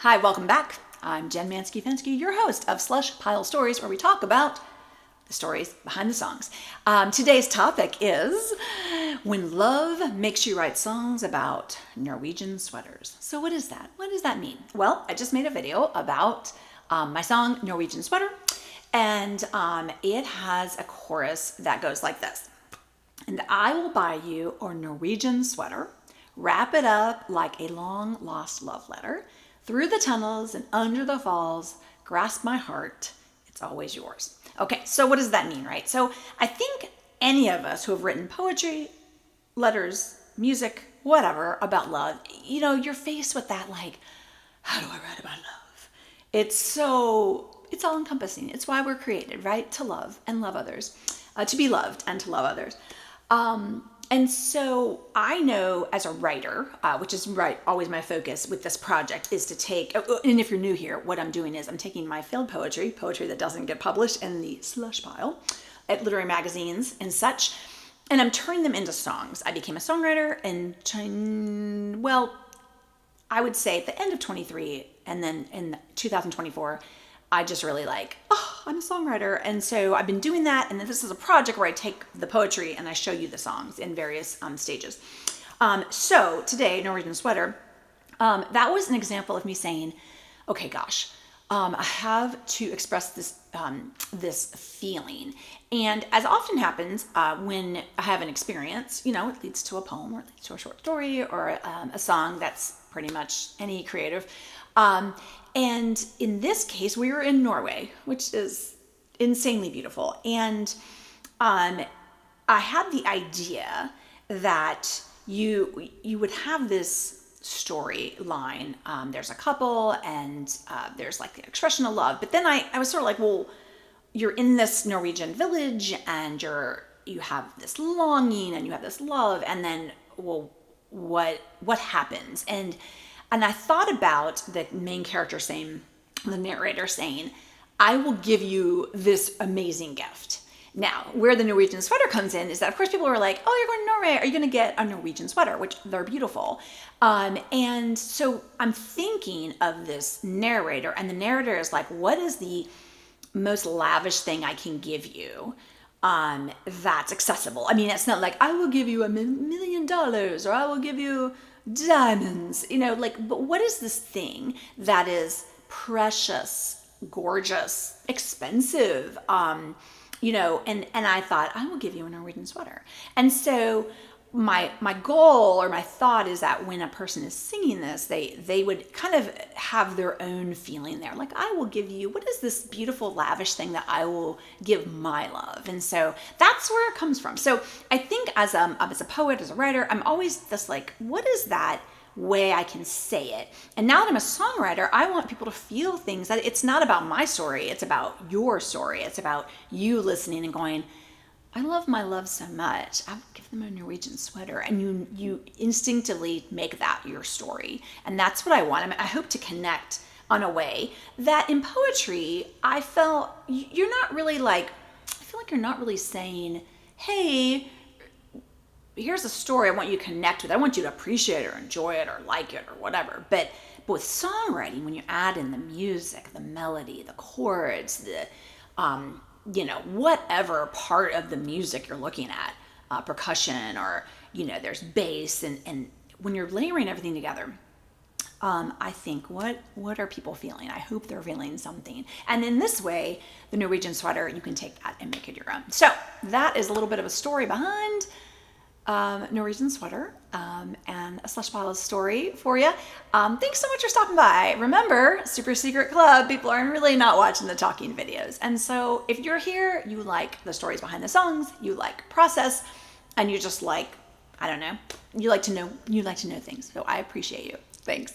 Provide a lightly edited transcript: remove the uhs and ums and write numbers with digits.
Hi, welcome back. I'm Jen Manske Fenske, your host of Slush Pile Stories, where we talk about the stories behind the songs. Today's topic is when love makes you write songs about Norwegian sweaters. So what is that? What does that mean? Well, I just made a video about my song Norwegian Sweater, and it has a chorus that goes like this. And I will buy you a Norwegian sweater, wrap it up like a long lost love letter. Through the tunnels and under the falls, grasp my heart, it's always yours. Okay, so what does that mean, right? So I think any of us who have written poetry, letters, music, whatever about love, you're faced with that like, how do I write about love? It's all encompassing. It's why we're created, right? To love and love others, to be loved and to love others. And so I know as a writer, which is always my focus with this project, is to take, and if you're new here, what I'm doing is I'm taking my failed poetry that doesn't get published in the slush pile at literary magazines and such, and I'm turning them into songs. I became a songwriter I would say at the end of 23, and then in 2024, I just really I'm a songwriter. And so I've been doing that. And then this is a project where I take the poetry and I show you the songs in various stages. So today, Norwegian Sweater, that was an example of me saying, okay, gosh, I have to express this feeling. And as often happens when I have an experience, it leads to a poem or it leads to a short story or a song. That's pretty much any creative. And in this case, we were in Norway, which is insanely beautiful. And I had the idea that you would have this storyline. There's a couple and there's like the expression of love. But then I was sort of like, well, you're in this Norwegian village and you have this longing and you have this love. And then, well, what happens? And I thought about the main character saying, the narrator saying, I will give you this amazing gift. Now, where the Norwegian sweater comes in is that, of course, people are like, oh, you're going to Norway. Are you going to get a Norwegian sweater? Which they're beautiful. And so I'm thinking of this narrator, and the narrator is like, what is the most lavish thing I can give you that's accessible? I mean, it's not like, I will give you $1 million or I will give you diamonds, but what is this thing that is precious, gorgeous, expensive, and I thought, I will give you a Norwegian sweater. And so my goal or my thought is that when a person is singing this, they would kind of have their own feeling there. Like, I will give you, what is this beautiful, lavish thing that I will give my love? And so that's where it comes from. So I think as a poet, as a writer, I'm always just like, what is that way I can say it? And now that I'm a songwriter, I want people to feel things that it's not about my story. It's about your story. It's about you listening and going, I love my love so much, I will give them a Norwegian sweater. And you instinctively make that your story. And that's what I want. I hope to connect on a way that in poetry, I feel like you're not really saying, hey, here's a story I want you to connect with. I want you to appreciate it or enjoy it or like it or whatever. But with songwriting, when you add in the music, the melody, the chords, the whatever part of the music you're looking at, percussion or, there's bass and when you're layering everything together, I think, what are people feeling? I hope they're feeling something. And in this way, the Norwegian sweater, you can take that and make it your own. So that is a little bit of a story behind Norwegian sweater and a slush pile story for you. Thanks so much for stopping by. Remember, super secret club, people are really not watching the talking videos. And so if you're here, you like the stories behind the songs, you like process, and you just like, I don't know, you like to know things. So I appreciate you. Thanks.